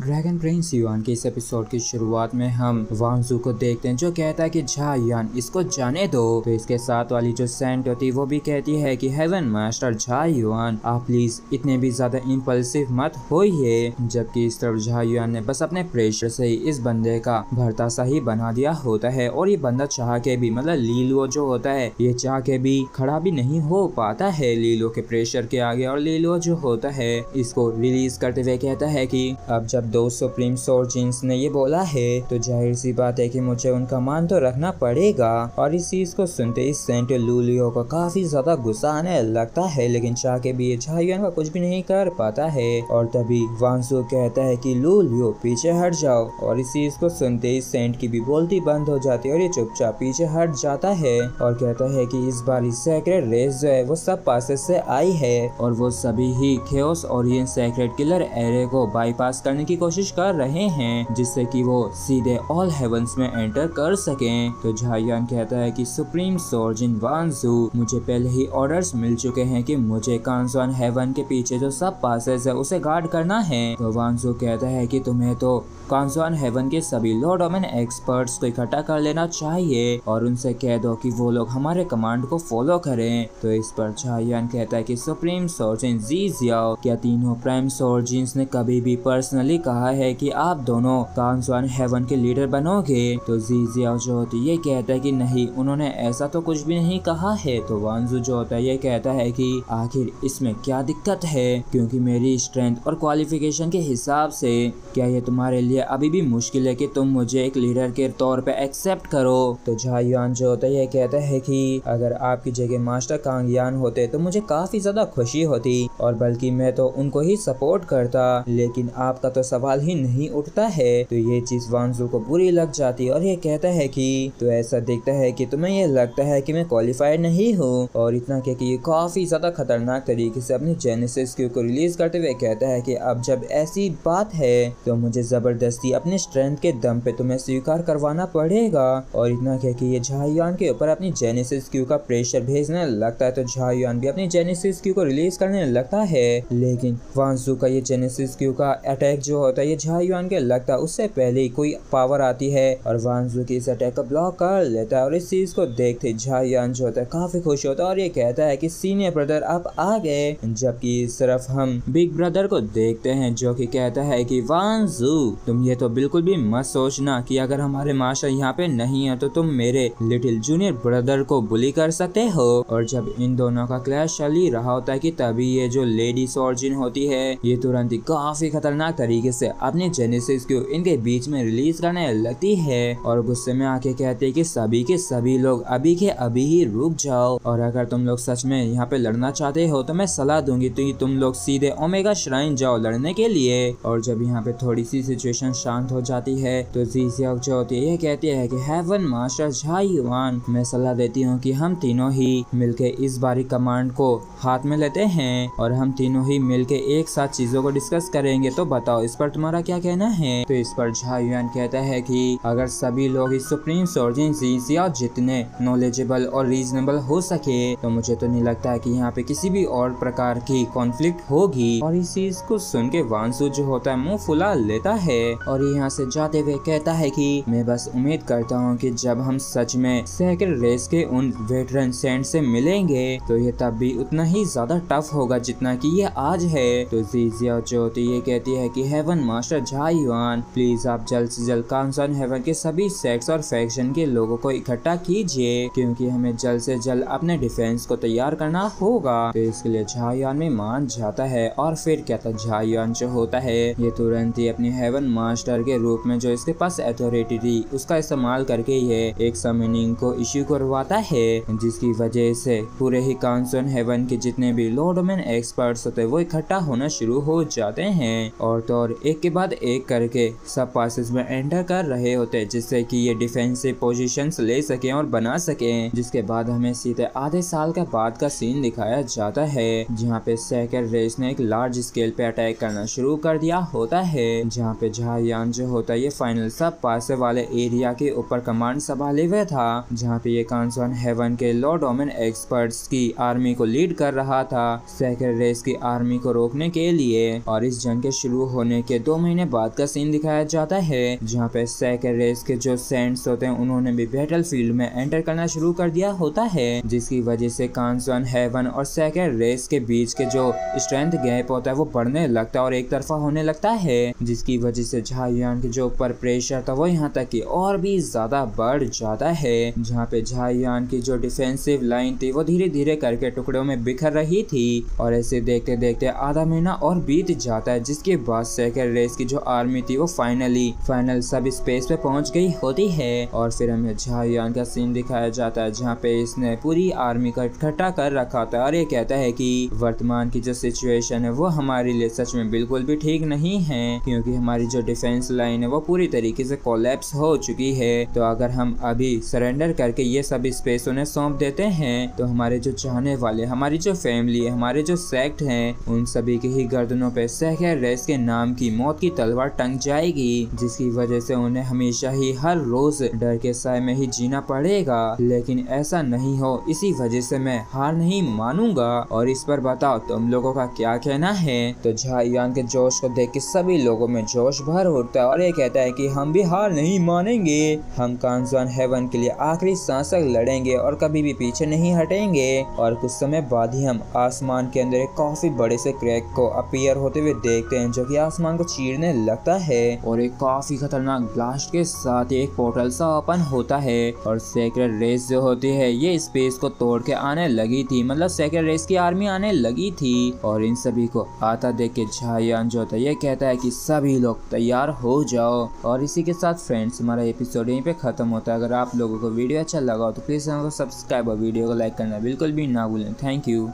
Dragon Prince yuan के इस episode की शुरुआत में हम वांग जू को देखते हैं जो कहता है कि झा युआन इसको जाने दो। तो इसके साथ वाली जो सेंट होती है वो भी कहती है कि हेवन मास्टर झा युआन आप प्लीज इतने भी ज्यादा इम्पल्सिव मत होइए। जबकि इस तरफ झा युआन ने बस अपने प्रेशर से ही इस बंदे का भरता सही बना दिया होता है और ये बंदा चाह के भी मतलब लीलो जो होता है ये चाह के भी खड़ा भी नहीं हो पाता है लीलो के प्रेशर के आगे। और लीलो जो होता है इसको रिलीज करते हुए कहता है कि अब जब दो सुप्रीम सोर्जिन्स ने ये बोला है तो जाहिर सी बात है कि मुझे उनका मान तो रखना पड़ेगा। और इस चीज को सुनते ही सेंट लूलियो को काफी ज्यादा गुस्सा आने लगता है, लेकिन चाह के भी झा युआन का कुछ भी नहीं कर पाता है। और तभी वांग जू कहता है कि लूलियो पीछे हट जाओ। और इस चीज को सुनते ही सेंट की भी बोलती बंद हो जाती है और ये चुपचाप पीछे हट जाता है और कहता है कि इस बार सेक्रेट रेस जो है वो सब पासेस से आई है और वो सभी ही खेओस और ये सेक्रेट किलर एरे को बाईपास करने की कोशिश कर रहे हैं जिससे कि वो सीधे ऑल हेवंस में एंटर कर सकें। तो झा युआन कहता है कि सुप्रीम सोर्जिन वांग जू मुझे पहले ही ऑर्डर्स मिल चुके हैं कि मुझे कांसवान हेवन के पीछे जो सब पासेस है उसे गार्ड करना है। तो वांग जू कहता है कि तुम्हें तो कांसवान हेवन के सभी लॉर्ड ओमेन एक्सपर्ट्स को इकट्ठा कर लेना चाहिए और उनसे कह दो कि वो लोग हमारे कमांड को फॉलो करें। तो इस पर झा युआन कहता है कि सुप्रीम सोर्जिन जी जियाओ क्या तीनों प्राइम सोर्जिन्स ने कभी भी पर्सनली कहा है कि आप दोनों कांसवान हेवन के लीडर बनोगे? तो जी जियाओ जो होती है ये कहता है कि नहीं उन्होंने ऐसा तो कुछ भी नहीं कहा है। तो वांग जू जो होता है ये कहता है कि आखिर इसमें क्या दिक्कत है, क्योंकि मेरी स्ट्रेंथ और क्वालिफिकेशन के हिसाब से क्या ये तुम्हारे लिए अभी भी मुश्किल है कि तुम मुझे एक लीडर के तौर पे एक्सेप्ट करो? तो झा युआन जो होता है ये कहता है कि अगर आपकी जगह मास्टर कांग यान होते तो मुझे काफी ज्यादा खुशी होती और बल्कि मैं तो उनको ही सपोर्ट करता, लेकिन आपका तो सवाल ही नहीं उठता है। तो ये चीज वांग जू को बुरी लग जाती है और ये कहता है कि तो ऐसा दिखता है कि तुम्हें ये लगता है कि मैं क्वालिफाइड नहीं हूँ। और इतना क्या कि ये काफी ज्यादा खतरनाक तरीके से अपनी जेनेसिस क्यू को रिलीज करते हुए कहता है कि अब जब ऐसी बात है तो मुझे जबरदस्ती अपने स्ट्रेंथ के दम पे तुम्हें स्वीकार करवाना पड़ेगा। और इतना क्या कि ये झा युआन के ऊपर अपनी जेनेसिस क्यू का प्रेशर भेजने लगता है। तो झा युआन भी अपनी जेनेसिस क्यू को रिलीज करने लगता है, लेकिन वांग जू का ये जेनेसिस क्यू का अटैक जो होता है ये झा युआन के लगता है उससे पहले ही कोई पावर आती है और वांग जू की इस अटैक को ब्लॉक कर लेता है। और इस चीज को देखते झा युआन जो होता है काफी खुश होता है और ये कहता है कि सीनियर ब्रदर आप आ गए। जबकि इस तरफ हम बिग ब्रदर को देखते हैं जो कि कहता है कि वांग जू तुम ये तो बिल्कुल भी मत सोचना कि अगर हमारे मास्टर यहाँ पे नहीं है तो तुम मेरे लिटिल जूनियर ब्रदर को बुली कर सकते हो। और जब इन दोनों का क्लैश चल ही रहा होता है कि तभी ये जो लेडी सोर्जिन होती है ये तुरंत ही काफी खतरनाक तरीके से अपनी जेनेसिस को इनके बीच में रिलीज करने लगती है और गुस्से में आके कहते हैं कि सभी के सभी लोग अभी के अभी ही रुक जाओ और अगर तुम लोग सच में यहाँ पे लड़ना चाहते हो तो मैं सलाह दूंगी तो तुम लोग सीधे ओमेगा श्राइन जाओ लड़ने के लिए। और जब यहाँ पे थोड़ी सी सिचुएशन शांत हो जाती है तो जी जियाओ जो होती है ये कहती है कि हेवन मास्टर झा युआन मैं सलाह देती हूँ कि हम तीनों ही मिलके इस बारी कमांड को हाथ में लेते हैं और हम तीनों ही मिलके एक साथ चीजों को डिस्कस करेंगे। तो बताओ इस पर तुम्हारा क्या कहना है? तो इस पर झा युआन कहता है कि अगर सभी लोग इस सुप्रीम सोर्जिन जी जियाओ जितने नॉलेजेबल और रीजनेबल हो सके तो मुझे तो नहीं लगता है कि यहाँ पे किसी भी और प्रकार की कॉन्फ्लिक्ट होगी। और इस चीज को सुन के वांग जू जो होता है मुंह फुला लेता है और यहाँ से जाते हुए कहता है कि मैं बस उम्मीद करता हूँ कि जब हम सच में सेक्रेट रेस के उन वेटरन सेंट से मिलेंगे तो ये तब भी उतना ही ज्यादा टफ होगा जितना कि ये आज है। तो जी जियाओ जो होती है कहती है कि हेवन मास्टर झा युआन प्लीज आप जल्द से जल्द कांसवान हेवन के सभी सेक्स और फैक्शन के लोगों को इकट्ठा कीजिए क्योंकि हमें जल्द से जल्द अपने डिफेंस को तैयार करना होगा। तो इसके लिए झा युआन में मान जाता है और फिर कहता झा युआन जो होता है ये तुरंत ही अपनी हेवन मास्टर के रूप में जो इसके पास अथॉरिटी थी उसका इस्तेमाल करके ये एक समनिंग को इश्यू करवाता है जिसकी वजह से पूरे ही कांसवान हेवन के जितने भी लॉर्ड ओमेन एक्सपर्ट्स होते हैं वो इकट्ठा होना शुरू हो जाते हैं और तो और एक के बाद एक करके सब पासेस में एंटर कर रहे होते हैं जिससे कि ये डिफेंसिव पोजीशंस ले सके और बना सके। जिसके बाद हमें सीधे आधे साल के बाद का सीन दिखाया जाता है जहाँ पे सेक्रेट रेस ने एक लार्ज स्केल पे अटैक करना शुरू कर दिया होता है जहाँ पे झा युआन जो होता है ये फाइनल सब पासे वाले एरिया के ऊपर कमांड संभाले हुए था जहाँ पे ये कांसवान हेवन के लॉर्ड ओमेन एक्सपर्ट्स की आर्मी को लीड कर रहा था सेक्रेट रेस की आर्मी को रोकने के लिए। और इस जंग के शुरू होने के के 2 महीने बाद का सीन दिखाया जाता है, जहाँ पे सेकेंड रेस के जो सेंट्स होते हैं उन्होंने भी बैटल फील्ड में एंटर करना शुरू कर दिया होता है, जिसकी वजह से कांसवन, हेवन और सेकेंड रेस के बीच के जो स्ट्रेंथ गैप होता है वो बढ़ने लगता है और एक तरफा होने लगता है, जिसकी वजह से झायुआन के जो ऊपर प्रेशर था वो यहाँ तक कि और भी ज्यादा बढ़ जाता है, जहाँ पे झायुआन की जो डिफेंसिव लाइन थी वो धीरे धीरे करके टुकड़ों में बिखर रही थी। और ऐसे देखते देखते आधा महीना और बीत जाता है, जिसके बाद सेकेंड रेस की जो आर्मी थी वो फाइनल सब स्पेस पे पहुंच गई होती है। और फिर हमें झायुआन का सीन दिखाया जाता है, जहाँ पे इसने पूरी आर्मी का इकट्ठा कर रखा था और ये कहता है कि वर्तमान की जो सिचुएशन है वो हमारे लिए सच में बिल्कुल भी ठीक नहीं है, क्योंकि हमारी जो डिफेंस लाइन है वो पूरी तरीके से कोलैप्स हो चुकी है। तो अगर हम अभी सरेंडर करके ये सब स्पेस उन्हें सौंप देते हैं तो हमारे जो चाहने वाले, हमारी जो फैमिली है, हमारे जो सेक्ट हैं, उन सभी के ही गर्दनों पे सेकेंड रेस के नाम की मौत की तलवार टंग जाएगी, जिसकी वजह से उन्हें हमेशा ही हर रोज डर के साए में ही जीना पड़ेगा। लेकिन ऐसा नहीं हो, इसी वजह से मैं हार नहीं मानूंगा। और इस पर बताओ तुम लोगों का क्या कहना है। तो झायुआन के जोश को देख के सभी लोगों में जोश भर उठता है और ये कहता है कि हम भी हार नहीं मानेंगे, हम कांसवन हेवन के लिए आखिरी सांस तक लड़ेंगे और कभी भी पीछे नहीं हटेंगे। और कुछ समय बाद ही हम आसमान के अंदर एक काफी बड़े से क्रैक को अपीयर होते हुए देखते हैं, जो कि आसमान को चीरने लगता है और एक काफी खतरनाक ब्लास्ट के साथ एक पोर्टल सा ओपन होता है और सेक्रेड रेस जो होती है ये स्पेस को तोड़ के आने लगी थी, मतलब सेक्रेड रेस की आर्मी आने लगी थी। और इन सभी को आता देख के झायुआन जो होता है ये कहता है कि सभी लोग तैयार हो जाओ। और इसी के साथ फ्रेंड्स हमारा एपिसोड यहीं पे खत्म होता है। अगर आप लोगों को वीडियो अच्छा लगा हो तो प्लीज चैनल को सब्सक्राइब और वीडियो को लाइक करना बिल्कुल भी ना भूलें। Thank you.